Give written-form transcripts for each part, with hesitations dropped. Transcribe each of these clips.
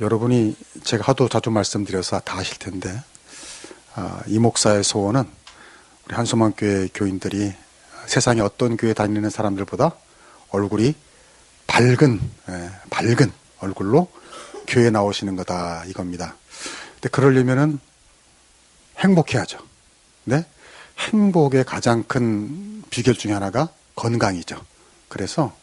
여러분이 제가 하도 자주 말씀드려서 다 아실 텐데, 이 목사의 소원은 우리 한소망교회 교인들이 세상에 어떤 교회 다니는 사람들보다 얼굴이 밝은 얼굴로 교회에 나오시는 거다, 이겁니다. 근데 그러려면은 행복해야죠. 네? 행복의 가장 큰 비결 중에 하나가 건강이죠. 그래서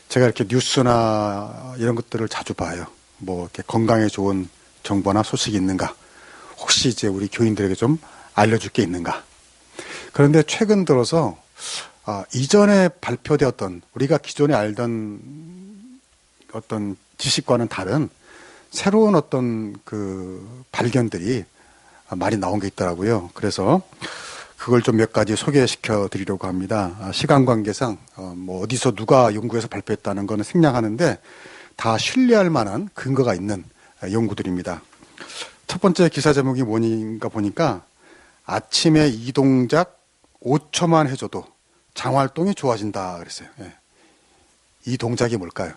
제가 이렇게 뉴스나 이런 것들을 자주 봐요. 뭐 이렇게 건강에 좋은 정보나 소식이 있는가? 혹시 이제 우리 교인들에게 좀 알려줄 게 있는가? 그런데 최근 들어서 이전에 발표되었던 우리가 기존에 알던 어떤 지식과는 다른 새로운 어떤 그 발견들이 많이 나온 게 있더라고요. 그래서 그걸 좀 몇 가지 소개시켜 드리려고 합니다. 시간 관계상 뭐 어디서 누가 연구해서 발표했다는 거는 생략하는데 다 신뢰할 만한 근거가 있는 연구들입니다. 첫 번째 기사 제목이 뭐인가 보니까 아침에 이 동작 5초만 해줘도 장활동이 좋아진다 그랬어요. 예. 이 동작이 뭘까요?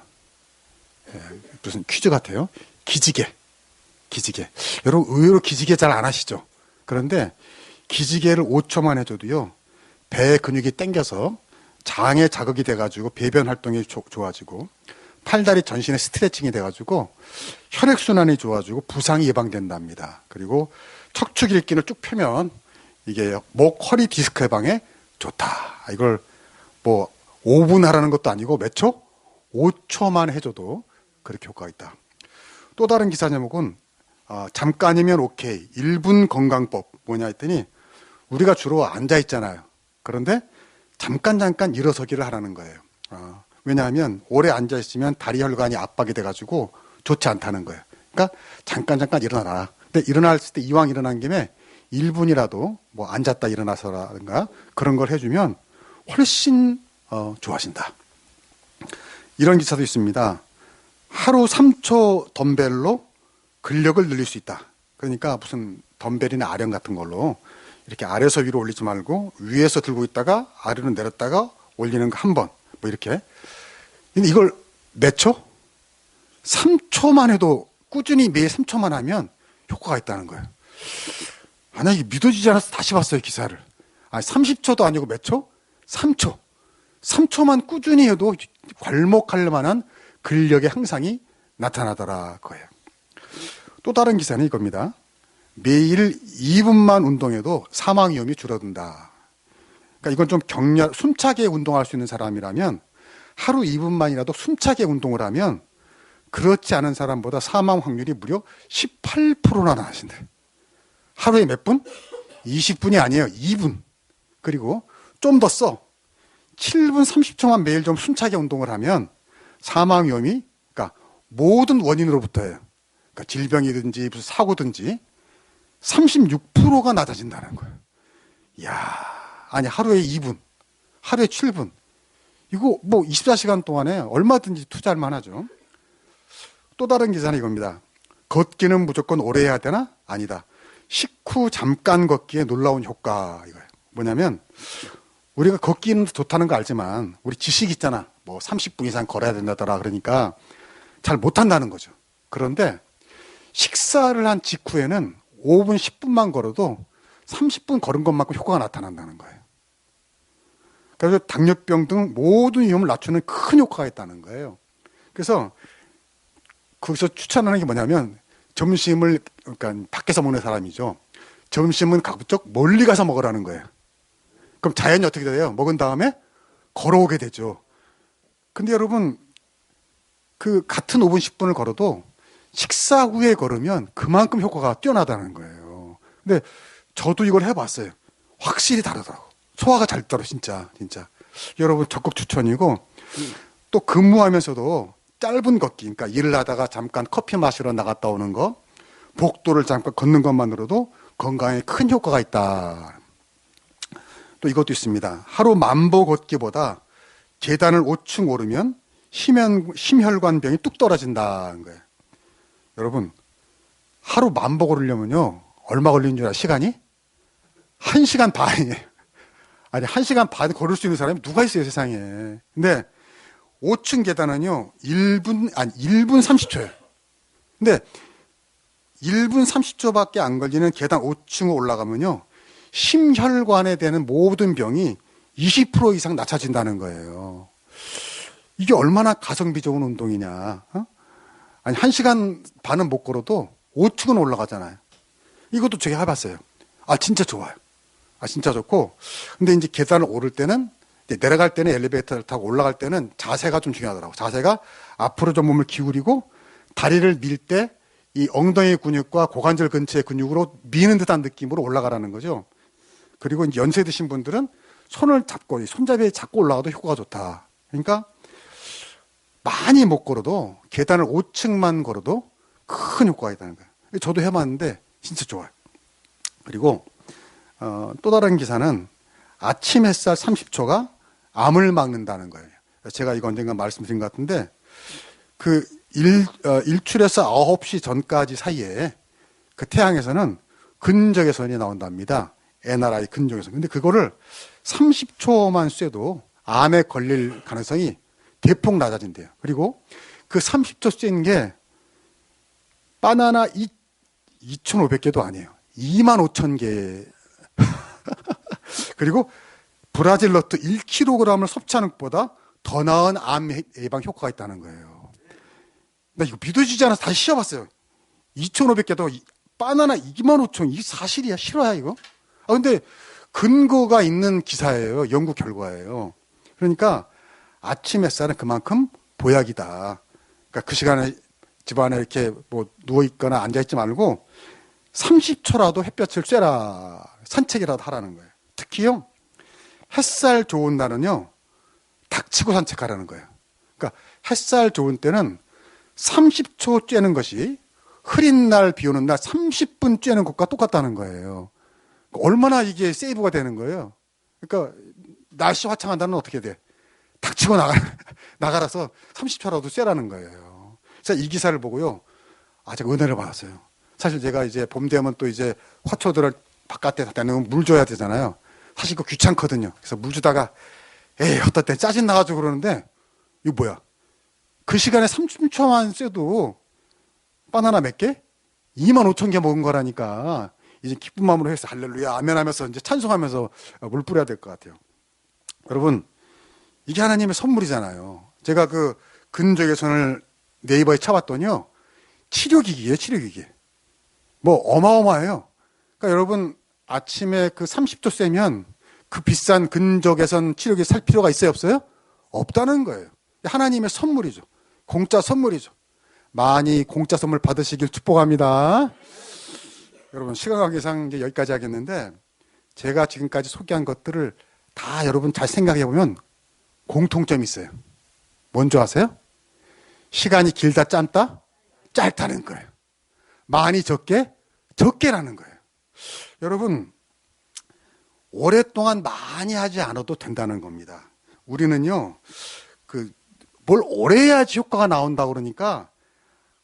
예, 무슨 퀴즈 같아요. 기지개. 여러분 의외로 기지개 잘 안 하시죠? 그런데 기지개를 5초만 해줘도요, 배 근육이 땡겨서 장에 자극이 돼가지고 배변 활동이 좋아지고, 팔다리 전신에 스트레칭이 돼가지고 혈액순환이 좋아지고 부상이 예방된답니다. 그리고 척추 길기를 쭉 펴면 이게 목, 허리 디스크 예방에 좋다. 이걸 뭐 5분 하라는 것도 아니고 몇 초? 5초만 해줘도 그렇게 효과가 있다. 또 다른 기사 제목은 잠깐이면 오케이 1분 건강법 뭐냐 했더니 우리가 주로 앉아 있잖아요. 그런데 잠깐 일어서기를 하라는 거예요. 왜냐하면 오래 앉아 있으면 다리 혈관이 압박이 돼가지고 좋지 않다는 거예요. 그러니까 잠깐 일어나라. 근데 일어났을 때 이왕 일어난 김에 1분이라도 뭐 앉았다 일어나서라든가 그런 걸 해주면 훨씬 좋아진다. 이런 기사도 있습니다. 하루 3초 덤벨로 근력을 늘릴 수 있다. 그러니까 무슨 덤벨이나 아령 같은 걸로 이렇게 아래에서 위로 올리지 말고 위에서 들고 있다가 아래로 내렸다가 올리는 거 한 번. 뭐 이렇게. 근데 이걸 몇 초? 3초만 해도 꾸준히 매일 3초만 하면 효과가 있다는 거예요. 나 이게 믿어지지 않아서 다시 봤어요, 기사를. 30초도 아니고 몇 초? 3초. 3초만 꾸준히 해도 괄목할 만한 근력의 향상이 나타나더라 거예요. 또 다른 기사는 이겁니다. 매일 2분만 운동해도 사망 위험이 줄어든다. 그러니까 이건 좀 숨차게 운동할 수 있는 사람이라면 하루 2분만이라도 숨차게 운동을 하면 그렇지 않은 사람보다 사망 확률이 무려 18%나 나아진대. 하루에 몇 분? 20분이 아니에요. 2분. 그리고 좀 더 써. 7분 30초만 매일 좀 숨차게 운동을 하면 사망 위험이, 그러니까 모든 원인으로부터예요. 그러니까 질병이든지 무슨 사고든지 36%가 낮아진다는 거예요. 이야, 아니 하루에 2분, 하루에 7분. 이거 뭐 24시간 동안에 얼마든지 투자할 만하죠. 또 다른 기사는 이겁니다. 걷기는 무조건 오래 해야 되나? 아니다. 식후 잠깐 걷기에 놀라운 효과 이거예요. 뭐냐면 우리가 걷기는 좋다는 거 알지만 우리 지식 있잖아. 뭐 30분 이상 걸어야 된다더라. 그러니까 잘 못한다는 거죠. 그런데 식사를 한 직후에는 5분, 10분만 걸어도 30분 걸은 것만큼 효과가 나타난다는 거예요. 그래서 당뇨병 등 모든 위험을 낮추는 큰 효과가 있다는 거예요. 그래서 거기서 추천하는 게 뭐냐면 점심을, 그러니까 밖에서 먹는 사람이죠. 점심은 가급적 멀리 가서 먹으라는 거예요. 그럼 자연이 어떻게 돼요? 먹은 다음에 걸어오게 되죠. 근데 여러분, 그 같은 5분, 10분을 걸어도 식사 후에 걸으면 그만큼 효과가 뛰어나다는 거예요. 근데 저도 이걸 해봤어요. 확실히 다르더라고. 소화가 잘 되더라고, 진짜. 여러분 적극 추천이고, 또 근무하면서도 짧은 걷기, 그러니까 일을 하다가 잠깐 커피 마시러 나갔다 오는 거, 복도를 잠깐 걷는 것만으로도 건강에 큰 효과가 있다. 또 이것도 있습니다. 하루 10,000보 걷기보다 계단을 5층 오르면 심혈관병이 뚝 떨어진다는 거예요. 여러분, 하루 10,000보 걸으려면요, 얼마 걸리는 줄 알아요? 시간이? 1시간 반이에요. 아니, 1시간 반 걸을 수 있는 사람이 누가 있어요, 세상에. 근데 5층 계단은요, 1분 30초예요. 근데 1분 30초밖에 안 걸리는 계단 5층 올라가면요, 심혈관에 되는 모든 병이 20% 이상 낮아진다는 거예요. 이게 얼마나 가성비 좋은 운동이냐. 아니, 1시간 반은 못 걸어도 5층은 올라가잖아요. 이것도 제가 해봤어요. 진짜 좋아요. 진짜 좋고. 근데 이제 계단을 오를 때는, 내려갈 때는 엘리베이터를 타고 올라갈 때는 자세가 좀 중요하더라고요. 자세가 앞으로 좀 몸을 기울이고 다리를 밀 때 이 엉덩이 근육과 고관절 근처의 근육으로 미는 듯한 느낌으로 올라가라는 거죠. 그리고 이제 연세 드신 분들은 손을 잡고, 손잡이에 잡고 올라가도 효과가 좋다. 그러니까 많이 못 걸어도 계단을 5층만 걸어도 큰 효과가 있다는 거예요. 저도 해봤는데 진짜 좋아요. 그리고 또 다른 기사는 아침 햇살 30초가 암을 막는다는 거예요. 제가 이거 언젠가 말씀드린 것 같은데 일출에서 9시 전까지 사이에 그 태양에서는 근적외선이 나온답니다. NRI 근적외선. 근데 그거를 30초만 쐬도 암에 걸릴 가능성이 대폭 낮아진대요. 그리고 그 30초 쐬는 게 바나나 2,500개도 아니에요. 25,000개. 그리고 브라질 너트 1kg을 섭취하는 것보다 더 나은 암 예방 효과가 있다는 거예요. 나 이거 믿어지지 않아서 다시 씌워봤어요. 2,500개도 바나나 25,000, 이게 사실이야? 실화야, 이거? 근데 근거가 있는 기사예요. 연구 결과예요. 그러니까 아침 햇살은 그만큼 보약이다. 그러니까 그 시간에 집안에 이렇게 뭐 누워있거나 앉아있지 말고 30초라도 햇볕을 쐬라. 산책이라도 하라는 거예요. 특히요, 햇살 좋은 날은요, 닥치고 산책하라는 거예요. 그러니까 햇살 좋은 때는 30초 쬐는 것이 흐린 날, 비 오는 날 30분 쬐는 것과 똑같다는 거예요. 얼마나 이게 세이브가 되는 거예요. 그러니까 날씨 화창한 날은 어떻게 돼? 닥치고 나가라서 30초라도 쐬라는 거예요. 그래서 이 기사를 보고요, 제가 은혜를 받았어요. 사실 제가 이제 봄 되면 또 이제 화초들을 바깥에 다 내놓으면 물 줘야 되잖아요. 사실 그거 귀찮거든요. 그래서 물 주다가 어떨 때 짜증 나가지고 그러는데, 이거 뭐야? 그 시간에 30초만 쐬도 바나나 몇 개? 25,000개 먹은 거라니까. 이제 기쁜 마음으로 해서 할렐루야 아멘 하면서 이제 찬송하면서 물 뿌려야 될 것 같아요. 여러분, 이게 하나님의 선물이잖아요. 제가 그 근적외선을 네이버에 쳐봤더니요, 치료기기예요, 치료기기. 뭐 어마어마해요. 그러니까 여러분, 아침에 그 30초 쐬면 그 비싼 근적외선 치료기 살 필요가 있어요, 없어요? 없다는 거예요. 하나님의 선물이죠. 공짜 선물이죠. 많이 공짜 선물 받으시길 축복합니다. 여러분, 시간 관계상 이제 여기까지 하겠는데, 제가 지금까지 소개한 것들을 다 여러분 잘 생각해 보면 공통점이 있어요. 뭔지 아세요? 시간이 길다 짧다? 짧다는 거예요. 많이 적게? 적게라는 거예요. 여러분, 오랫동안 많이 하지 않아도 된다는 겁니다. 우리는요, 뭘 오래 해야지 효과가 나온다고 그러니까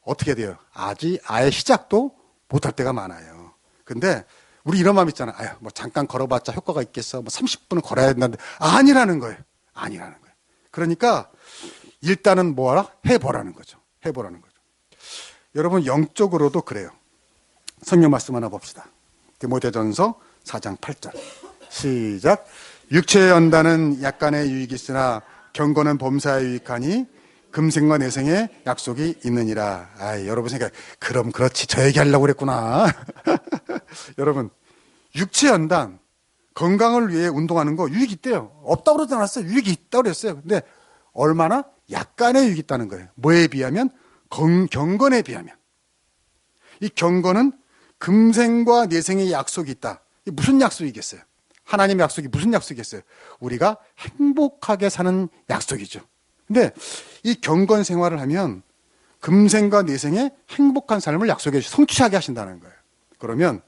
어떻게 돼요? 아예 시작도 못할 때가 많아요. 근데 우리 이런 마음 있잖아요. 뭐 잠깐 걸어봤자 효과가 있겠어. 뭐 30분은 걸어야 된다는데 아니라는 거예요. 아니라는 거예요. 그러니까 일단은 뭐하라? 해보라는 거죠. 해보라는 거죠. 여러분, 영적으로도 그래요. 성경 말씀 하나 봅시다. 디모데전서 4장 8절. 시작. 육체의 연단은 약간의 유익이 있으나 경건은 범사에 유익하니 금생과 내생의 약속이 있느니라. 여러분 생각, 그럼 그렇지, 저 얘기하려고 그랬구나. 여러분, 육체 연단, 건강을 위해 운동하는 거 유익이 있대요. 없다고 그러지 않았어요. 유익이 있다고 그랬어요. 근데 얼마나 약간의 유익이 있다는 거예요. 뭐에 비하면? 경건에 비하면. 이 경건은 금생과 내생의 약속이 있다. 이게 무슨 약속이겠어요? 하나님의 약속이 무슨 약속이겠어요? 우리가 행복하게 사는 약속이죠. 근데 이 경건 생활을 하면 금생과 내생의 행복한 삶을 약속해 주시고 성취하게 하신다는 거예요. 그러면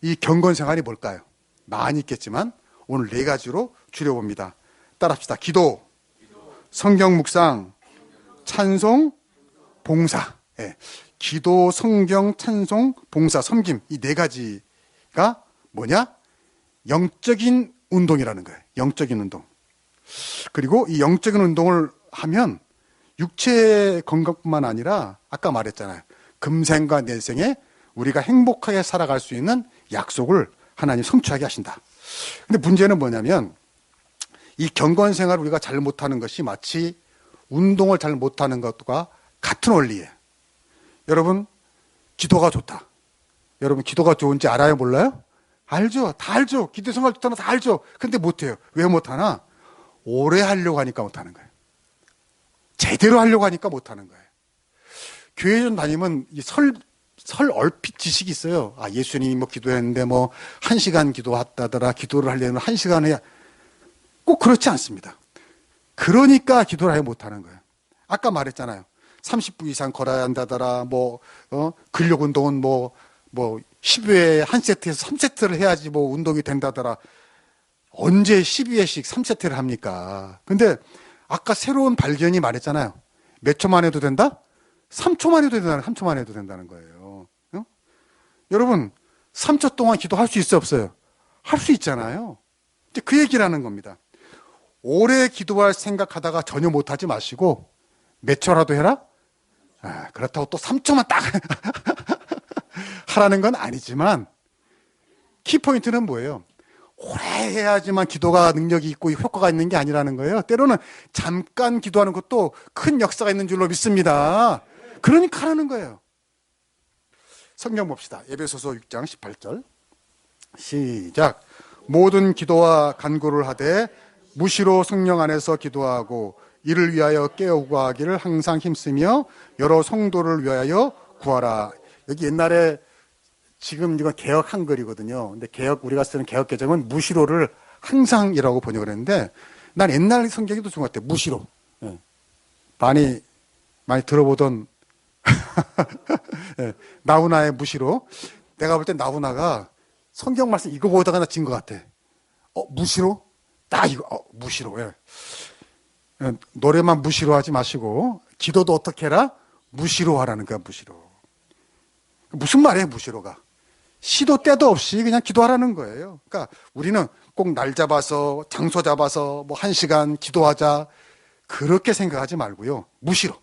이 경건 생활이 뭘까요? 많이 있겠지만 오늘 4가지로 줄여봅니다. 따라합시다. 기도, 성경 묵상, 찬송, 봉사. 기도, 성경, 찬송, 봉사, 섬김. 이 4가지가 뭐냐? 영적인 운동이라는 거예요. 영적인 운동. 그리고 이 영적인 운동을 하면 육체 건강뿐만 아니라 아까 말했잖아요. 금생과 내생에 우리가 행복하게 살아갈 수 있는 약속을 하나님 성취하게 하신다. 근데 문제는 뭐냐면 이 경건 생활을 우리가 잘 못하는 것이 마치 운동을 잘 못하는 것과 같은 원리예요. 여러분, 기도가 좋다. 여러분, 기도가 좋은지 알아요? 몰라요? 알죠. 다 알죠. 기도 생활 좋다는 다 알죠. 근데 못해요. 왜 못하나? 오래 하려고 하니까 못하는 거예요. 제대로 하려고 하니까 못하는 거예요. 교회 좀 다니면 설 얼핏 지식이 있어요. 아, 예수님이 뭐 기도했는데 뭐 1시간 기도했다더라. 기도를 하려면 1시간 해야. 꼭 그렇지 않습니다. 그러니까 기도를 아예 못하는 거예요. 아까 말했잖아요. 30분 이상 걸어야 한다더라. 근력 운동은 뭐 10회에 한 세트에서 3세트를 해야지 뭐 운동이 된다더라. 언제 12회씩 3세트를 합니까? 근데 아까 새로운 발견이 말했잖아요. 몇 초만 해도 된다? 3초만 해도 된다는, 3초만 해도 된다는 거예요. 여러분, 3초 동안 기도할 수 있어요, 없어요? 할 수 있잖아요. 이제 그 얘기를 하는 겁니다. 오래 기도할 생각하다가 전혀 못하지 마시고 몇 초라도 해라? 그렇다고 또 3초만 딱 하라는 건 아니지만 키포인트는 뭐예요? 오래 해야지만 기도가 능력이 있고 효과가 있는 게 아니라는 거예요. 때로는 잠깐 기도하는 것도 큰 역사가 있는 줄로 믿습니다. 그러니까 하라는 거예요. 성경 봅시다. 에베소서 6장 18절 시작. 모든 기도와 간구를 하되 무시로 성령 안에서 기도하고 이를 위하여 깨어구하기를 항상 힘쓰며 여러 성도를 위하여 구하라. 여기 옛날에 지금 이건 개역 한글이거든요. 근데 우리가 쓰는 개역 개정은 무시로를 항상이라고 번역을 했는데 난 옛날 성경이 더 좋은 것 같아요. 무시로. 많이 들어보던 나훈아의 무시로. 내가 볼 때 나훈아가 성경 말씀 이거 보다가 나 진 것 같아. 무시로? 딱 이거 무시로. 노래만 무시로 하지 마시고 기도도 어떻게 해라? 무시로 하라는 거야. 무시로. 무슨 말이에요? 무시로가. 시도 때도 없이 그냥 기도하라는 거예요. 그러니까 우리는 꼭 날 잡아서 장소 잡아서 뭐 1시간 기도하자 그렇게 생각하지 말고요. 무시로.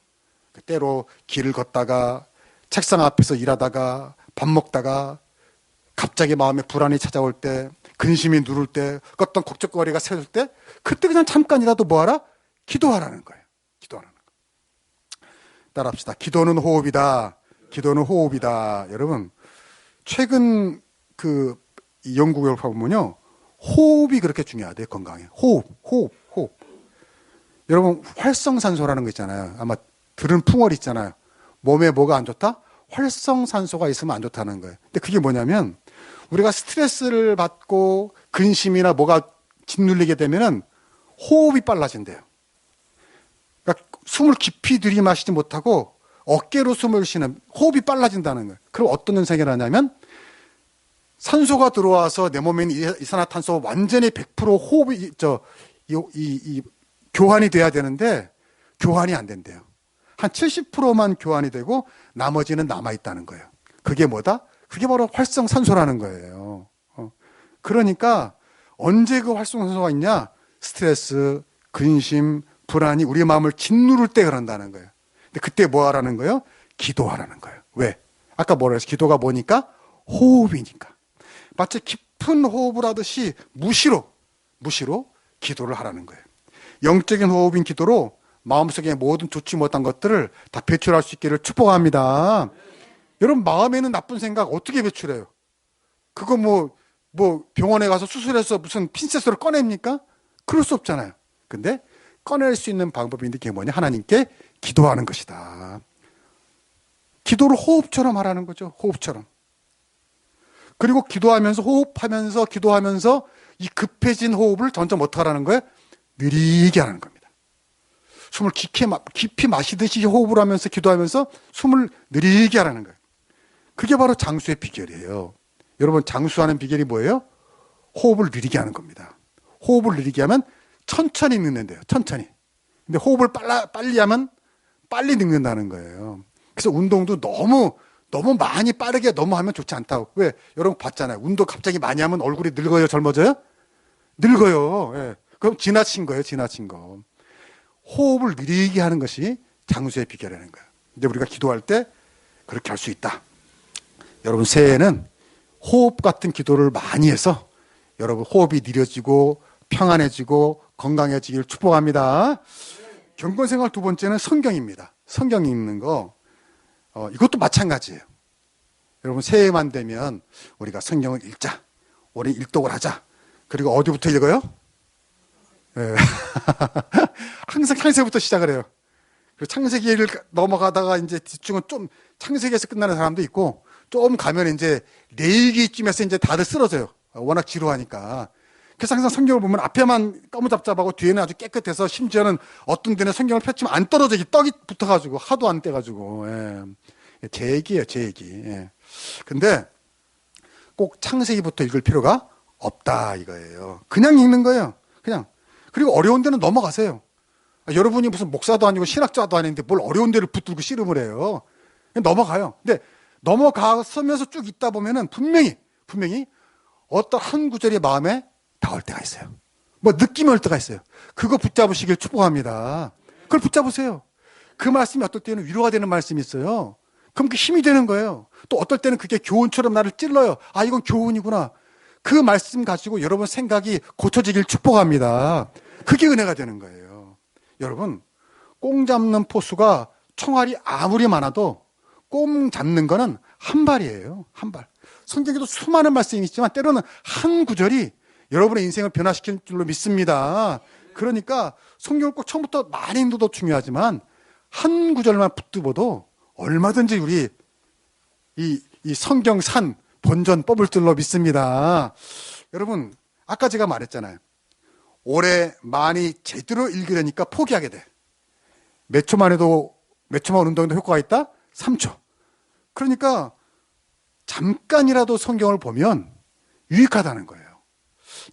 때로 길을 걷다가 책상 앞에서 일하다가 밥 먹다가 갑자기 마음에 불안이 찾아올 때 근심이 누를 때 어떤 걱정거리가 생길 때 그때 그냥 잠깐이라도 뭐하라? 기도하라는 거예요. 기도하라는 거예요. 따라합시다. 기도는 호흡이다. 기도는 호흡이다. 여러분 최근 그 연구결과 보면요. 호흡이 그렇게 중요하대요. 건강에. 호흡. 여러분 활성산소라는 거 있잖아요. 아마 들은 풍월 있잖아요. 몸에 뭐가 안 좋다? 활성산소가 있으면 안 좋다는 거예요. 근데 그게 뭐냐면 우리가 스트레스를 받고 근심이나 뭐가 짓눌리게 되면은 호흡이 빨라진대요. 그러니까 숨을 깊이 들이마시지 못하고 어깨로 숨을 쉬는 호흡이 빨라진다는 거예요. 그럼 어떤 현상이 일어나냐면 산소가 들어와서 내 몸에 있는 이산화탄소 완전히 100% 호흡이 교환이 돼야 되는데 교환이 안 된대요. 한 70%만 교환이 되고 나머지는 남아있다는 거예요. 그게 뭐다? 그게 바로 활성산소라는 거예요. 그러니까 언제 그 활성산소가 있냐? 스트레스, 근심, 불안이 우리 마음을 짓누를 때 그런다는 거예요. 근데 그때 뭐 하라는 거예요? 기도하라는 거예요. 왜? 아까 뭐라 했어? 기도가 뭐니까? 호흡이니까. 마치 깊은 호흡을 하듯이 무시로 기도를 하라는 거예요. 영적인 호흡인 기도로 마음속에 모든 좋지 못한 것들을 다 배출할 수 있기를 축복합니다. 여러분 마음에는 나쁜 생각 어떻게 배출해요? 그거 뭐 병원에 가서 수술해서 무슨 핀셋으로 꺼냅니까? 그럴 수 없잖아요. 근데 꺼낼 수 있는 방법이 있는 게 뭐냐? 하나님께 기도하는 것이다. 기도를 호흡처럼 하라는 거죠. 호흡처럼. 그리고 기도하면서 이 급해진 호흡을 점점 어떻게 하라는 거예요? 느리게 하라는 겁니다. 숨을 깊이 마시듯이 호흡을 하면서 기도하면서 숨을 느리게 하라는 거예요. 그게 바로 장수의 비결이에요. 여러분 장수하는 비결이 뭐예요? 호흡을 느리게 하는 겁니다. 호흡을 느리게 하면 천천히 늙는데요. 천천히. 근데 호흡을 빨리 하면 빨리 늙는다는 거예요. 그래서 운동도 너무 많이 빠르게 너무 하면 좋지 않다고. 왜? 여러분 봤잖아요. 운동 갑자기 많이 하면 얼굴이 늙어요? 젊어져요? 늙어요. 예. 그럼 지나친 거예요. 지나친 거. 호흡을 느리게 하는 것이 장수의 비결이라는 거예요. 근데 우리가 기도할 때 그렇게 할 수 있다. 여러분, 새해에는 호흡 같은 기도를 많이 해서 여러분 호흡이 느려지고 평안해지고 건강해지길 축복합니다. 경건생활 두 번째는 성경입니다. 성경 읽는 거, 이것도 마찬가지예요. 여러분, 새해만 되면 우리가 성경을 읽자. 올해 일독을 하자. 그리고 어디부터 읽어요? 네. 항상 창세기부터 시작을 해요. 그리고 창세기를 넘어가다가 이제 뒤중은 좀 창세기에서 끝나는 사람도 있고, 좀 가면 이제 레위기쯤에서 이제 다들 쓰러져요. 워낙 지루하니까. 그래서 항상 성경을 보면 앞에만 까무잡잡하고 뒤에는 아주 깨끗해서 심지어는 어떤 데는 성경을 펼치면 안 떨어져. 떡이 붙어가지고 하도 안 떼가지고. 예. 제 얘기예요, 제 얘기. 예. 근데 꼭 창세기부터 읽을 필요가 없다 이거예요. 그냥 읽는 거예요. 그냥. 그리고 어려운 데는 넘어가세요. 여러분이 무슨 목사도 아니고 신학자도 아닌데 뭘 어려운 데를 붙들고 씨름을 해요. 그냥 넘어가요. 근데 넘어가서면서 쭉 있다 보면은 분명히 어떤 한 구절이 마음에 닿을 때가 있어요. 뭐 느낌이 올 때가 있어요. 그거 붙잡으시길 축복합니다. 그걸 붙잡으세요. 그 말씀이 어떨 때는 위로가 되는 말씀이 있어요. 그럼 그 힘이 되는 거예요. 또 어떨 때는 그게 교훈처럼 나를 찔러요. 아, 이건 교훈이구나. 그 말씀 가지고 여러분 생각이 고쳐지길 축복합니다. 그게 은혜가 되는 거예요. 여러분, 꽁 잡는 포수가 총알이 아무리 많아도 꽁 잡는 거는 한 발이에요. 한 발. 성경에도 수많은 말씀이 있지만 때로는 한 구절이 여러분의 인생을 변화시킬 줄로 믿습니다. 그러니까 성경을 꼭 처음부터 많이 읽어도 중요하지만 한 구절만 붙들어도 얼마든지 우리 이 성경산 본전 뽑을 줄로 믿습니다. 여러분, 아까 제가 말했잖아요. 올해 많이 제대로 읽으려니까 포기하게 돼. 몇 초만 운동해도 효과가 있다? 3초. 그러니까 잠깐이라도 성경을 보면 유익하다는 거예요.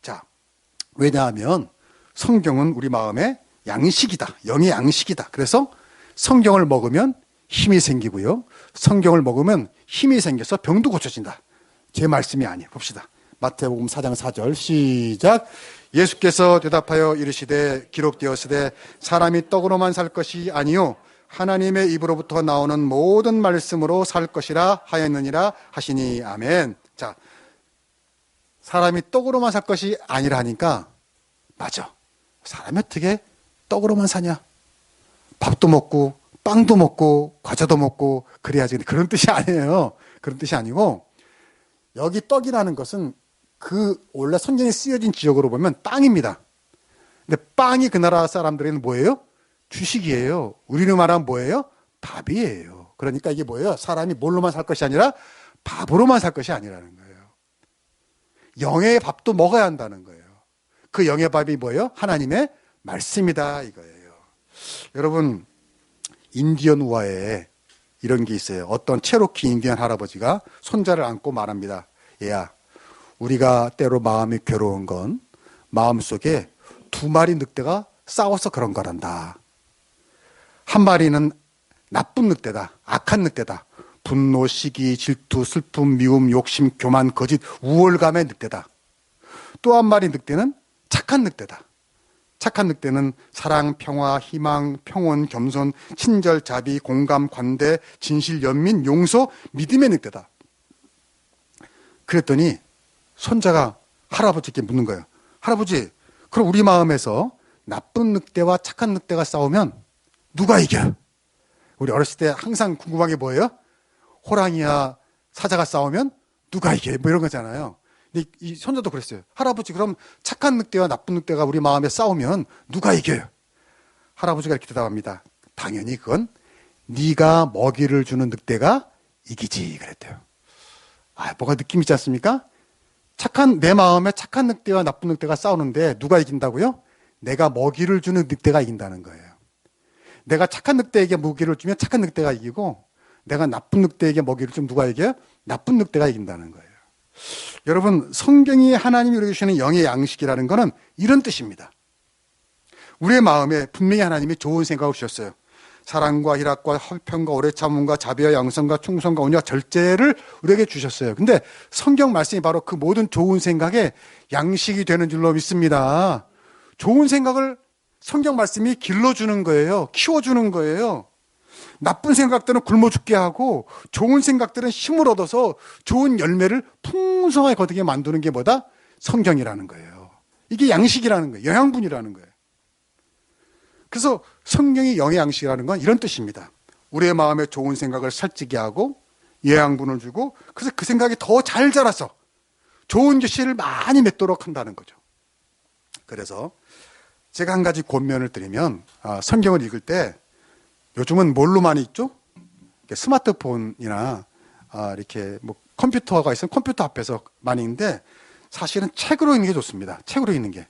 자, 왜냐하면 성경은 우리 마음의 양식이다. 영의 양식이다. 그래서 성경을 먹으면 힘이 생기고요. 성경을 먹으면 힘이 생겨서 병도 고쳐진다. 제 말씀이 아니에요. 봅시다. 마태복음 4장 4절 시작. 예수께서 대답하여 이르시되 기록되었으되 사람이 떡으로만 살 것이 아니요 하나님의 입으로부터 나오는 모든 말씀으로 살 것이라 하였느니라 하시니 아멘. 자, 사람이 떡으로만 살 것이 아니라 하니까 맞아. 사람이 어떻게 떡으로만 사냐? 밥도 먹고 빵도 먹고 과자도 먹고 그래야지. 그런 뜻이 아니에요. 그런 뜻이 아니고 여기 떡이라는 것은 그 원래 성경에 쓰여진 지역으로 보면 빵입니다. 근데 빵이 그 나라 사람들에게는 뭐예요? 주식이에요. 우리는 말하면 뭐예요? 밥이에요. 그러니까 이게 뭐예요? 사람이 뭘로만 살 것이 아니라 밥으로만 살 것이 아니라는 거예요. 영의 밥도 먹어야 한다는 거예요. 그 영의 밥이 뭐예요? 하나님의 말씀이다 이거예요. 여러분, 인디언 우화에 이런 게 있어요. 어떤 체로키 인디언 할아버지가 손자를 안고 말합니다. 얘야, 우리가 때로 마음이 괴로운 건 마음속에 두 마리 늑대가 싸워서 그런 거란다. 한 마리는 나쁜 늑대다. 악한 늑대다. 분노, 시기, 질투, 슬픔, 미움, 욕심, 교만, 거짓, 우월감의 늑대다. 또 한 마리 늑대는 착한 늑대다. 착한 늑대는 사랑, 평화, 희망, 평온, 겸손, 친절, 자비, 공감, 관대, 진실, 연민, 용서, 믿음의 늑대다. 그랬더니 손자가 할아버지께 묻는 거예요. 할아버지, 그럼 우리 마음에서 나쁜 늑대와 착한 늑대가 싸우면 누가 이겨? 우리 어렸을 때 항상 궁금한 게 뭐예요? 호랑이와 사자가 싸우면 누가 이겨? 뭐 이런 거잖아요. 근데 이 손자도 그랬어요. 할아버지, 그럼 착한 늑대와 나쁜 늑대가 우리 마음에 싸우면 누가 이겨요? 할아버지가 이렇게 대답합니다. 당연히 그건 네가 먹이를 주는 늑대가 이기지 그랬대요. 아, 뭐가 느낌 있지 않습니까? 내 마음에 착한 늑대와 나쁜 늑대가 싸우는데 누가 이긴다고요? 내가 먹이를 주는 늑대가 이긴다는 거예요. 내가 착한 늑대에게 먹이를 주면 착한 늑대가 이기고 내가 나쁜 늑대에게 먹이를 주면 누가 이겨요? 나쁜 늑대가 이긴다는 거예요. 여러분, 성경이 하나님이 이루어주시는 영의 양식이라는 것은 이런 뜻입니다. 우리의 마음에 분명히 하나님이 좋은 생각을 주셨어요. 사랑과 희락과 화평과 오래 참음과 자비와 양성과 충성과 온유와 절제를 우리에게 주셨어요. 근데 성경 말씀이 바로 그 모든 좋은 생각에 양식이 되는 줄로 믿습니다. 좋은 생각을 성경 말씀이 길러주는 거예요. 키워주는 거예요. 나쁜 생각들은 굶어 죽게 하고 좋은 생각들은 힘을 얻어서 좋은 열매를 풍성하게 거두게 만드는 게 뭐다? 성경이라는 거예요. 이게 양식이라는 거예요. 영양분이라는 거예요. 그래서 성경이 영의 양식이라는 건 이런 뜻입니다. 우리의 마음에 좋은 생각을 살찌게 하고 영양분을 주고 그래서 그 생각이 더 잘 자라서 좋은 결실을 많이 맺도록 한다는 거죠. 그래서 제가 한 가지 권면을 드리면 성경을 읽을 때 요즘은 뭘로 많이 읽죠? 스마트폰이나 이렇게 뭐 컴퓨터가 있으면 컴퓨터 앞에서 많이 읽는데 사실은 책으로 읽는 게 좋습니다. 책으로 읽는 게.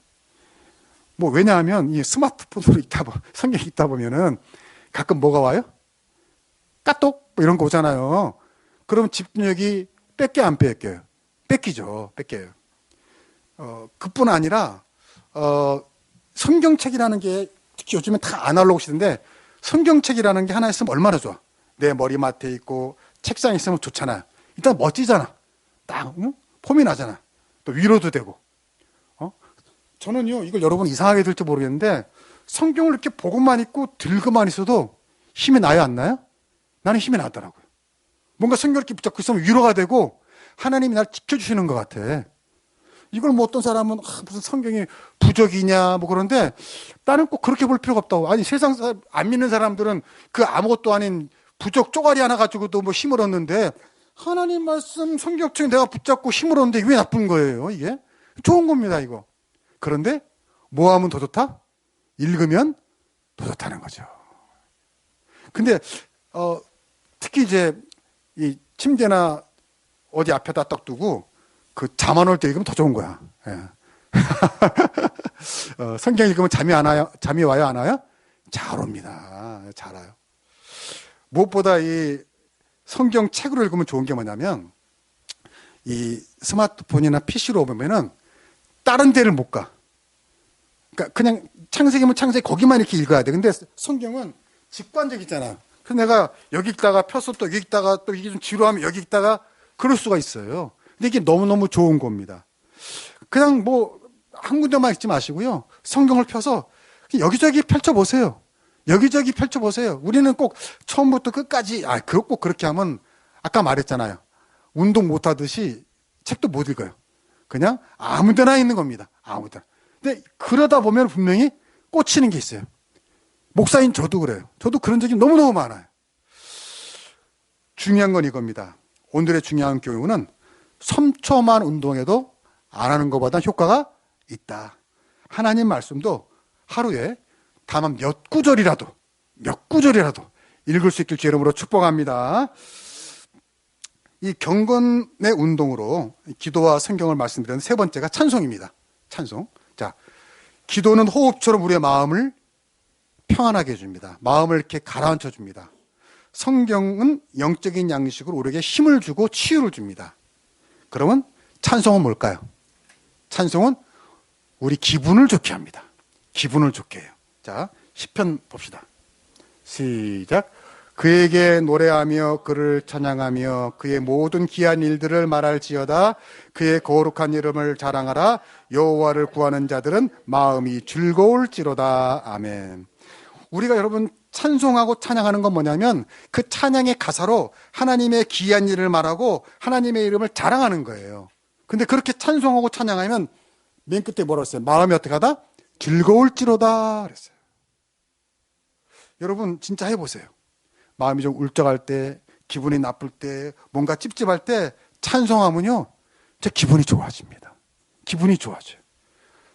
뭐 왜냐하면 이 스마트폰으로 성경 읽다 보면은 가끔 뭐가 와요? 까똑 뭐 이런 거 오잖아요. 그럼 집중력이 뺏겨 안 뺏겨요? 뺏기죠. 뺏겨요. 그뿐 아니라 성경책이라는 게 특히 요즘엔 다 아날로그 시대인데 성경책이라는 게 하나 있으면 얼마나 좋아. 내 머리맡에 있고 책상에 있으면 좋잖아요. 일단 멋지잖아. 딱 폼이 나잖아. 또 위로도 되고. 저는요 이걸 여러분 이상하게 들지 모르겠는데 성경을 이렇게 보고만 있고 들고만 있어도 힘이 나요 안 나요? 나는 힘이 나더라고요. 뭔가 성경을 이렇게 붙잡고 있으면 위로가 되고 하나님이 날 지켜주시는 것 같아. 이걸 뭐 어떤 사람은 무슨 성경이 부적이냐 뭐 그런데 나는 꼭 그렇게 볼 필요가 없다고. 아니 세상 안 믿는 사람들은 그 아무것도 아닌 부적 쪼가리 하나 가지고도 뭐 힘을 얻는데 하나님 말씀 성경책 내가 붙잡고 힘을 얻는데 왜 나쁜 거예요 이게? 좋은 겁니다 이거. 그런데 뭐 하면 더 좋다? 읽으면 더 좋다는 거죠. 근데 특히 이제 이 침대나 어디 앞에다 딱 두고 그 잠 안 올 때 읽으면 더 좋은 거야. 예. 성경 읽으면 잠이 안 와요? 잠이 와요? 안 와요? 잘 옵니다. 잘 와요. 무엇보다 이 성경 책으로 읽으면 좋은 게 뭐냐면 이 스마트폰이나 PC로 보면은 다른 데를 못 가. 그러니까 그냥 창세기면 창세기 거기만 이렇게 읽어야 돼. 근데 성경은 직관적이잖아. 그래서 내가 여기 읽다가 펴서 또 여기 읽다가 또 이게 좀 지루하면 여기 읽다가 그럴 수가 있어요. 근데 이게 너무너무 좋은 겁니다. 그냥 뭐 한 군데만 읽지 마시고요. 성경을 펴서 여기저기 펼쳐보세요. 여기저기 펼쳐보세요. 우리는 꼭 처음부터 끝까지 꼭 그렇게 하면 아까 말했잖아요. 운동 못하듯이 책도 못 읽어요. 그냥 아무 데나 있는 겁니다. 아무 데나. 근데 그러다 보면 분명히 꽂히는 게 있어요. 목사인 저도 그래요. 저도 그런 적이 너무너무 많아요. 중요한 건 이겁니다. 오늘의 중요한 교훈은 3초만 운동해도 안 하는 것보다 효과가 있다. 하나님 말씀도 하루에 다만 몇 구절이라도 읽을 수 있길 주 이름으로 축복합니다. 이 경건의 운동으로 기도와 성경을 말씀드리는 세 번째가 찬송입니다. 찬송. 자, 기도는 호흡처럼 우리의 마음을 평안하게 해줍니다. 마음을 이렇게 가라앉혀 줍니다. 성경은 영적인 양식으로 우리에게 힘을 주고 치유를 줍니다. 그러면 찬송은 뭘까요? 찬송은 우리 기분을 좋게 합니다. 기분을 좋게 해요. 자, 시편 봅시다. 시작. 그에게 노래하며 그를 찬양하며 그의 모든 귀한 일들을 말할지어다. 그의 거룩한 이름을 자랑하라. 여호와를 구하는 자들은 마음이 즐거울지로다. 아멘. 우리가 여러분 찬송하고 찬양하는 건 뭐냐면 그 찬양의 가사로 하나님의 귀한 일을 말하고 하나님의 이름을 자랑하는 거예요. 근데 그렇게 찬송하고 찬양하면 맨 끝에 뭐라고 했어요? 마음이 어떻게 하다? 즐거울지로다 그랬어요. 여러분 진짜 해보세요. 마음이 좀 울적할 때, 기분이 나쁠 때, 뭔가 찝찝할 때 찬송하면요 제 기분이 좋아집니다. 기분이 좋아져요.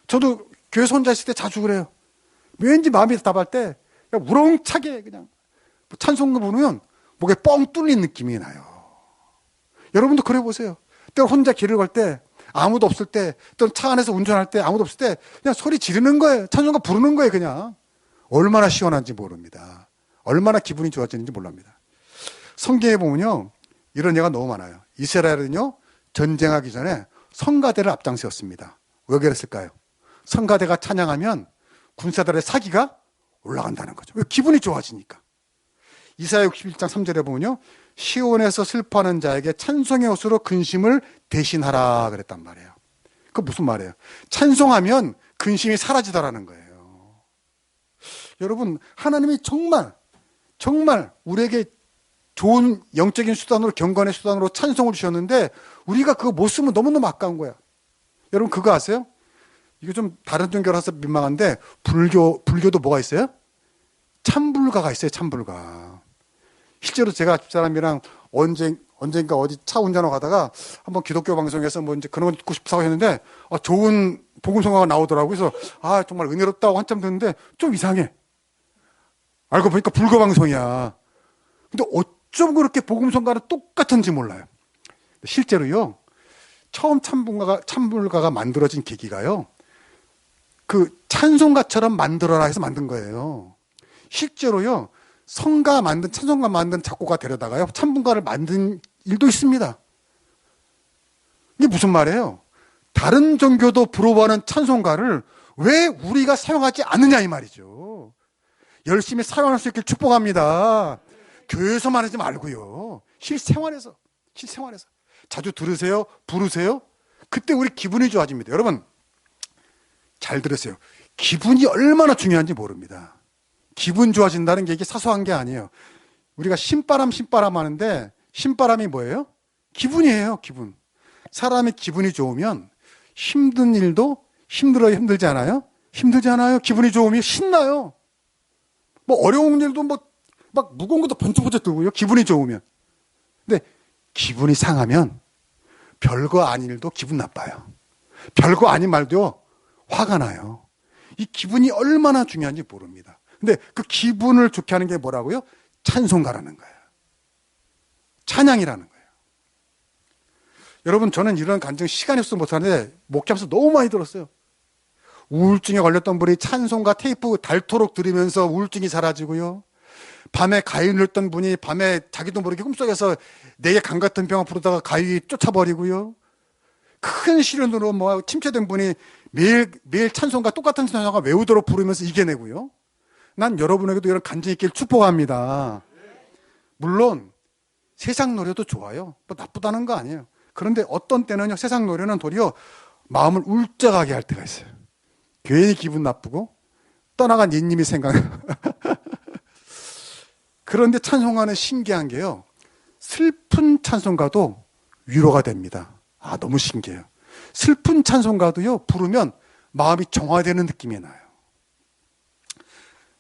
저도 교회에서 혼자 있을 때 자주 그래요. 왠지 마음이 답답할 때 그냥 우렁차게 그냥 찬송가 부르면 목에 뻥 뚫린 느낌이 나요. 여러분도 그래 보세요. 때로 혼자 길을 갈 때 아무도 없을 때, 또는 차 안에서 운전할 때 아무도 없을 때 그냥 소리 지르는 거예요. 찬송가 부르는 거예요. 그냥 얼마나 시원한지 모릅니다. 얼마나 기분이 좋아지는지 몰랍니다. 성경에 보면요 이런 예가 너무 많아요. 이스라엘은요 전쟁하기 전에 성가대를 앞장세웠습니다. 왜 그랬을까요? 성가대가 찬양하면 군사들의 사기가 올라간다는 거죠. 왜? 기분이 좋아지니까. 이사야 61장 3절에 보면요 시온에서 슬퍼하는 자에게 찬송의 옷으로 근심을 대신하라 그랬단 말이에요. 그 무슨 말이에요? 찬송하면 근심이 사라지더라는 거예요. 여러분, 하나님이 정말 우리에게 좋은 영적인 수단으로, 경건의 수단으로 찬송을 주셨는데 우리가 그거 못 쓰면 너무너무 아까운 거야. 여러분 그거 아세요? 이거 좀 다른 종교라서 민망한데 불교도 뭐가 있어요? 참불가가 있어요. 참불가. 실제로 제가 집사람이랑 언젠가 어디 차 운전하고 가다가 한번 기독교 방송에서 뭐 이제 그런 거 듣고 싶다고 했는데 좋은 복음성가가 나오더라고요. 그래서 정말 은혜롭다고 한참 듣는데 좀 이상해. 알고 보니까 불교 방송이야. 근데 어쩜 그렇게 복음성가는 똑같은지 몰라요. 실제로요. 처음 참불가가 만들어진 계기가요. 그 찬송가처럼 만들어라 해서 만든 거예요. 실제로요. 찬송가 만든 작곡가 데려다가요. 참불가를 만든 일도 있습니다. 이게 무슨 말이에요? 다른 종교도 부러워하는 찬송가를 왜 우리가 사용하지 않느냐 이 말이죠. 열심히 사용할 수 있길 축복합니다. 교회에서만 하지 말고요. 실생활에서. 자주 들으세요. 부르세요. 그때 우리 기분이 좋아집니다. 여러분 잘 들으세요. 기분이 얼마나 중요한지 모릅니다. 기분 좋아진다는 게 이게 사소한 게 아니에요. 우리가 신바람 하는데 신바람이 뭐예요? 기분이에요. 기분. 사람의 기분이 좋으면 힘든 일도 힘들어요? 힘들지 않아요? 힘들지 않아요. 기분이 좋으면 신나요. 뭐 어려운 일도 막 무거운 것도 번쩍번쩍 들고요. 기분이 좋으면. 근데 기분이 상하면 별거 아닌 일도 기분 나빠요. 별거 아닌 말도요. 화가 나요. 이 기분이 얼마나 중요한지 모릅니다. 근데 그 기분을 좋게 하는 게 뭐라고요? 찬송가라는 거예요. 찬양이라는 거예요. 여러분 저는 이런 간증 시간이 없어서 못하는데 목회하면서 너무 많이 들었어요. 우울증에 걸렸던 분이 찬송가 테이프 닳도록 들으면서 우울증이 사라지고요. 밤에 가위 눌렀던 분이 밤에 자기도 모르게 꿈속에서 내게 강 같은 병을 부르다가 가위 쫓아버리고요. 큰 시련으로 침체된 분이 매일 찬송가 똑같은 찬송가 외우도록 부르면서 이겨내고요. 난 여러분에게도 이런 간증이 있길 축복합니다. 물론 세상 노래도 좋아요. 뭐 나쁘다는 거 아니에요. 그런데 어떤 때는요. 세상 노래는 도리어 마음을 울적하게 할 때가 있어요. 괜히 기분 나쁘고 떠나간 옛님이 생각나요. 그런데 찬송가는 신기한 게요. 슬픈 찬송가도 위로가 됩니다. 너무 신기해요. 슬픈 찬송가도요. 부르면 마음이 정화되는 느낌이 나요.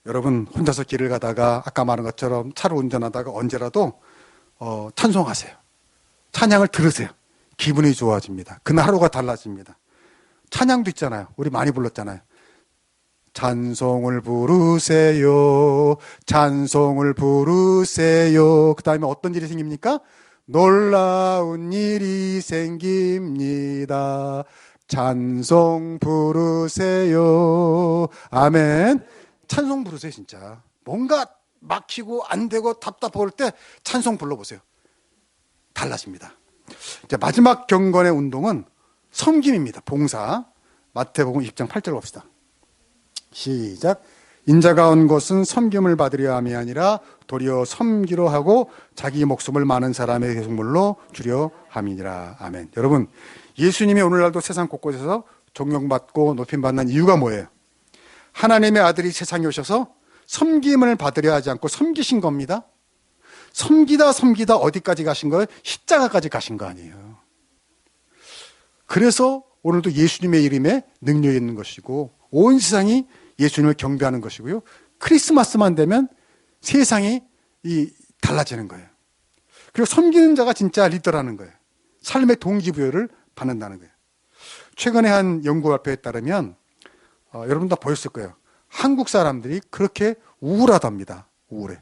여러분 혼자서 길을 가다가 아까 말한 것처럼 차를 운전하다가 언제라도 찬송하세요. 찬양을 들으세요. 기분이 좋아집니다. 그날 하루가 달라집니다. 찬양도 있잖아요. 우리 많이 불렀잖아요. 찬송을 부르세요. 찬송을 부르세요. 그 다음에 어떤 일이 생깁니까? 놀라운 일이 생깁니다. 찬송 부르세요. 아멘. 찬송 부르세요. 진짜 뭔가 막히고 안 되고 답답할 때 찬송 불러보세요. 달라집니다. 이제 마지막 경건의 운동은 섬김입니다. 봉사. 마태복음 20장 8절 봅시다. 시작. 인자가 온 것은 섬김을 받으려 함이 아니라 도리어 섬기려 하고 자기 목숨을 많은 사람의 대속물로 주려 함이니라. 아멘. 여러분 예수님이 오늘날도 세상 곳곳에서 존경받고 높임받는 이유가 뭐예요? 하나님의 아들이 세상에 오셔서 섬김을 받으려 하지 않고 섬기신 겁니다. 섬기다 어디까지 가신 거예요? 십자가까지 가신 거 아니에요. 그래서 오늘도 예수님의 이름에 능력이 있는 것이고 온 세상이 예수님을 경배하는 것이고요. 크리스마스만 되면 세상이 달라지는 거예요. 그리고 섬기는 자가 진짜 리더라는 거예요. 삶의 동기부여를 받는다는 거예요. 최근에 한 연구 발표에 따르면 여러분 다 보셨을 거예요. 한국 사람들이 그렇게 우울하답니다. 우울해.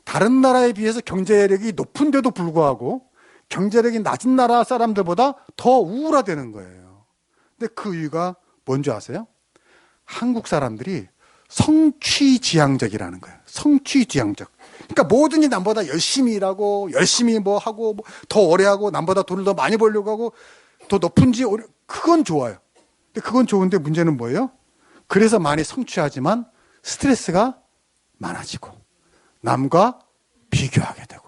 다른 나라에 비해서 경제력이 높은데도 불구하고 경제력이 낮은 나라 사람들보다 더 우울하다는 거예요. 근데 그 이유가 뭔지 아세요? 한국 사람들이 성취지향적이라는 거예요. 성취지향적. 그러니까 뭐든지 남보다 열심히 일하고 열심히 하고 더 오래 하고 남보다 돈을 더 많이 벌려고 하고 더 높은지 그건 좋아요. 근데 그건 좋은데 문제는 뭐예요? 그래서 많이 성취하지만 스트레스가 많아지고 남과 비교하게 되고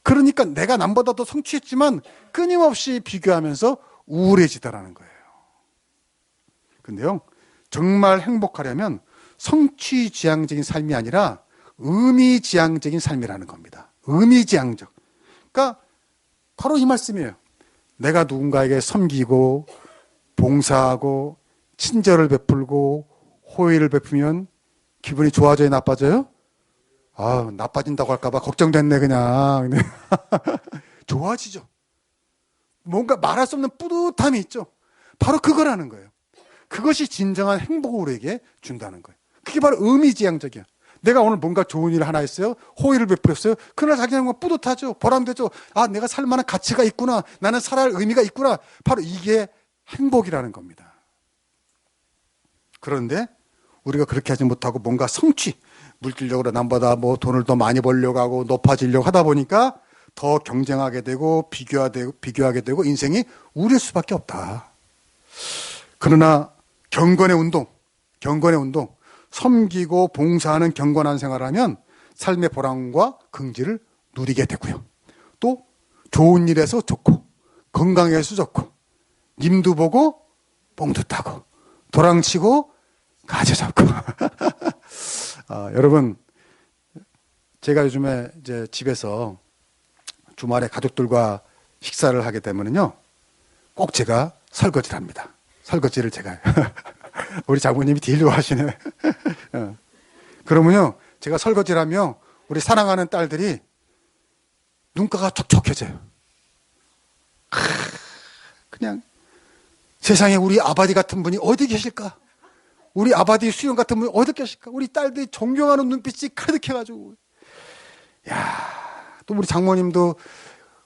그러니까 내가 남보다 더 성취했지만 끊임없이 비교하면서 우울해지더라는 거예요. 근데요 정말 행복하려면 성취지향적인 삶이 아니라 의미지향적인 삶이라는 겁니다. 의미지향적. 그러니까 바로 이 말씀이에요. 내가 누군가에게 섬기고 봉사하고 친절을 베풀고 호의를 베푸면 기분이 좋아져요, 나빠져요? 아, 나빠진다고 할까봐 걱정됐네, 그냥. 좋아지죠. 뭔가 말할 수 없는 뿌듯함이 있죠. 바로 그거라는 거예요. 그것이 진정한 행복을 우리에게 준다는 거예요. 그게 바로 의미지향적이야. 내가 오늘 뭔가 좋은 일 하나 했어요. 호의를 베풀었어요. 그날 자기는 뿌듯하죠. 보람되죠. 아, 내가 살 만한 가치가 있구나. 나는 살아야 할 의미가 있구나. 바로 이게 행복이라는 겁니다. 그런데 우리가 그렇게 하지 못하고 뭔가 성취, 물질적으로 남보다 뭐 돈을 더 많이 벌려고 하고 높아지려고 하다 보니까 더 경쟁하게 되고 비교하게 되고 인생이 우릴 수밖에 없다. 그러나 경건의 운동, 섬기고 봉사하는 경건한 생활하면 삶의 보람과 긍지를 누리게 되고요. 또 좋은 일에서 좋고 건강해서 좋고 님도 보고 뽕도 타고 도랑치고 가지 잡고. 여러분, 제가 요즘에 이제 집에서 주말에 가족들과 식사를 하게 되면은요, 꼭 제가 설거지를 합니다. 설거지를 제가 해요. 우리 장모님이 딜로 하시네. 그러면요, 제가 설거지를 하면 우리 사랑하는 딸들이 눈가가 촉촉해져요. 그냥 세상에 우리 아바디 같은 분이 어디 계실까? 우리 아바디 수영 같은 분이 어디 계실까? 우리 딸들이 존경하는 눈빛이 가득해가지고. 또 우리 장모님도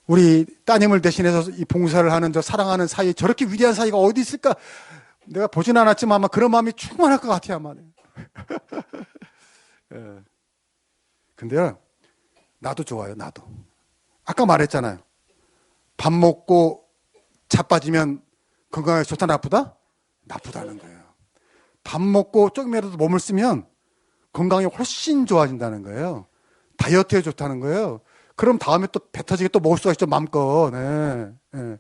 우리 따님을 대신해서 이 봉사를 하는 저 사랑하는 사이, 저렇게 위대한 사이가 어디 있을까? 내가 보진 않았지만 아마 그런 마음이 충만할 것 같아요, 아마. 근데요, 나도 좋아요, 나도. 아까 말했잖아요. 밥 먹고 자빠지면 건강에 좋다, 나쁘다? 나쁘다는 거예요. 밥 먹고 조금이라도 몸을 쓰면 건강이 훨씬 좋아진다는 거예요. 다이어트에 좋다는 거예요. 그럼 다음에 또 배 터지게 또 먹을 수가 있죠, 마음껏. 그러니까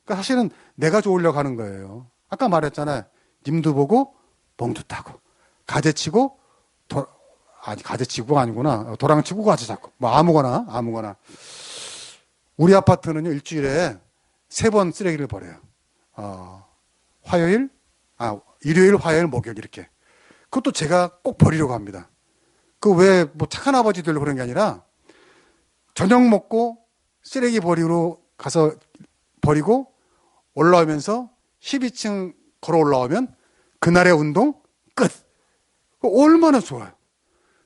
사실은 내가 좋으려고 하는 거예요. 아까 말했잖아요. 님도 보고 멍도 타고 가재치고 가재치고가 아니구나. 도랑치고 가재 잡고 뭐 아무거나. 우리 아파트는요, 일주일에 3번 쓰레기를 버려요. 일요일, 화요일, 목요일 이렇게. 그것도 제가 꼭 버리려고 합니다. 그 왜 뭐 착한 아버지 되려고 그런 게 아니라 저녁 먹고 쓰레기 버리러 가서 버리고 올라오면서 12층 걸어 올라오면 그날의 운동 끝. 얼마나 좋아요.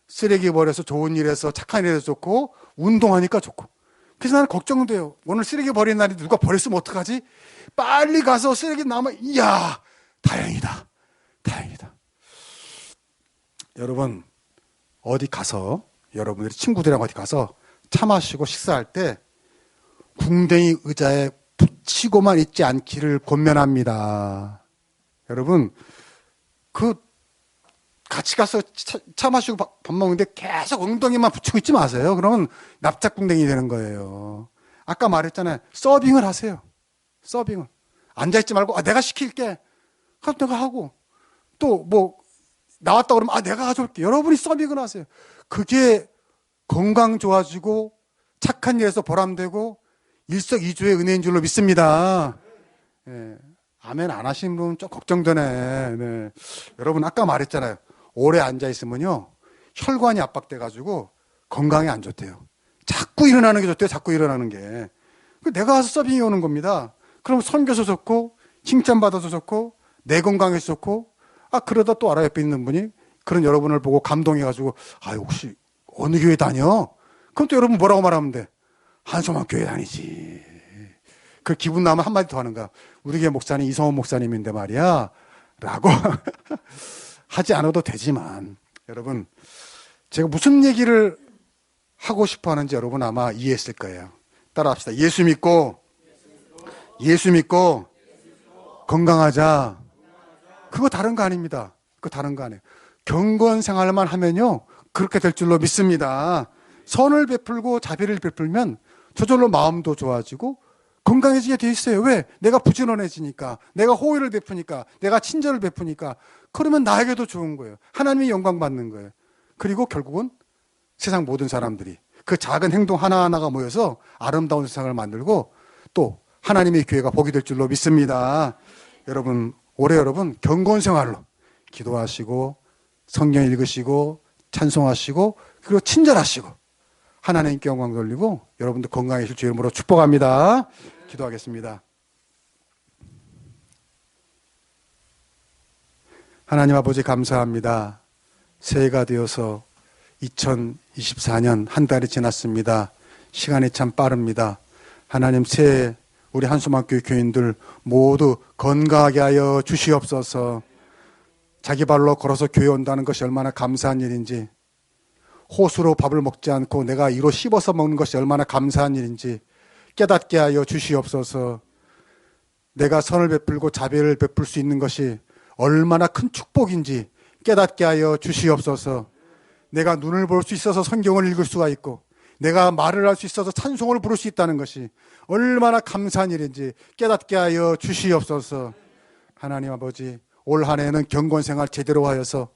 쓰레기 버려서 좋은 일에서 착한 일에서 좋고 운동하니까 좋고. 그래서 나는 걱정돼요. 오늘 쓰레기 버리는 날이 누가 버렸으면 어떡하지? 빨리 가서 쓰레기 남아. 이야, 다행이다. 여러분, 어디 가서 여러분들이 친구들이랑 어디 가서 차 마시고 식사할 때 궁뎅이 의자에 붙이고만 있지 않기를 권면합니다. 여러분, 같이 가서 차 마시고 밥 먹는데 계속 엉덩이만 붙이고 있지 마세요. 그러면 납작궁뎅이 되는 거예요. 아까 말했잖아요. 서빙을 하세요. 서빙을. 앉아있지 말고, 내가 시킬게. 그럼 내가 하고. 또 나왔다 그러면, 내가 가져올게. 여러분이 서빙을 하세요. 그게 건강 좋아지고 착한 일에서 보람되고 일석이조의 은혜인 줄로 믿습니다. 아멘 안 하신 분 좀 걱정되네. 네. 여러분, 아까 말했잖아요. 오래 앉아있으면요, 혈관이 압박돼가지고 건강에 안 좋대요. 자꾸 일어나는 게 좋대요. 자꾸 일어나는 게. 내가 가서 서빙이 오는 겁니다. 그럼 섬겨서 좋고 칭찬받아서 좋고 내 건강에서 좋고. 그러다 또 알아, 옆에 있는 분이 그런 여러분을 보고 감동해가지고, 혹시 어느 교회 다녀? 그럼 또 여러분 뭐라고 말하면 돼? 한소만 교회 다니지. 그 기분 나면 한마디 더 하는 거야. 우리 교회 목사님 이성원 목사님인데 말이야 라고 하지 않아도 되지만, 여러분, 제가 무슨 얘기를 하고 싶어 하는지 여러분 아마 이해했을 거예요. 따라합시다. 예수 믿고 건강하자. 그거 다른 거 아닙니다. 그거 다른 거 아니에요. 경건 생활만 하면요, 그렇게 될 줄로 믿습니다. 선을 베풀고 자비를 베풀면 저절로 마음도 좋아지고 건강해지게 돼 있어요. 왜? 내가 부지런해지니까, 내가 호의를 베푸니까, 내가 친절을 베푸니까. 그러면 나에게도 좋은 거예요. 하나님이 영광 받는 거예요. 그리고 결국은 세상 모든 사람들이 그 작은 행동 하나하나가 모여서 아름다운 세상을 만들고 또 하나님의 교회가 복이 될 줄로 믿습니다. 여러분, 올해 여러분 경건 생활로 기도하시고 성경 읽으시고 찬송하시고 그리고 친절하시고 하나님께 영광 돌리고 여러분들 건강해질 주 이름으로 축복합니다. 기도하겠습니다. 하나님 아버지 감사합니다. 새해가 되어서 2024년 한 달이 지났습니다. 시간이 참 빠릅니다. 하나님 새해 우리 한수막교회 교인들 모두 건강하게 하여 주시옵소서. 자기 발로 걸어서 교회 온다는 것이 얼마나 감사한 일인지, 호수로 밥을 먹지 않고 내가 이로 씹어서 먹는 것이 얼마나 감사한 일인지 깨닫게 하여 주시옵소서. 내가 선을 베풀고 자비를 베풀 수 있는 것이 얼마나 큰 축복인지 깨닫게 하여 주시옵소서. 내가 눈을 볼 수 있어서 성경을 읽을 수가 있고 내가 말을 할 수 있어서 찬송을 부를 수 있다는 것이 얼마나 감사한 일인지 깨닫게 하여 주시옵소서. 하나님 아버지, 올 한 해는 경건생활 제대로 하여서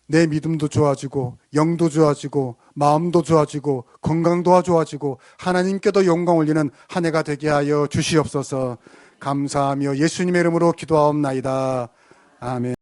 내 믿음도 좋아지고 영도 좋아지고 마음도 좋아지고 건강도 좋아지고 하나님께도 영광 올리는 한 해가 되게 하여 주시옵소서. 감사하며 예수님의 이름으로 기도하옵나이다. 아멘.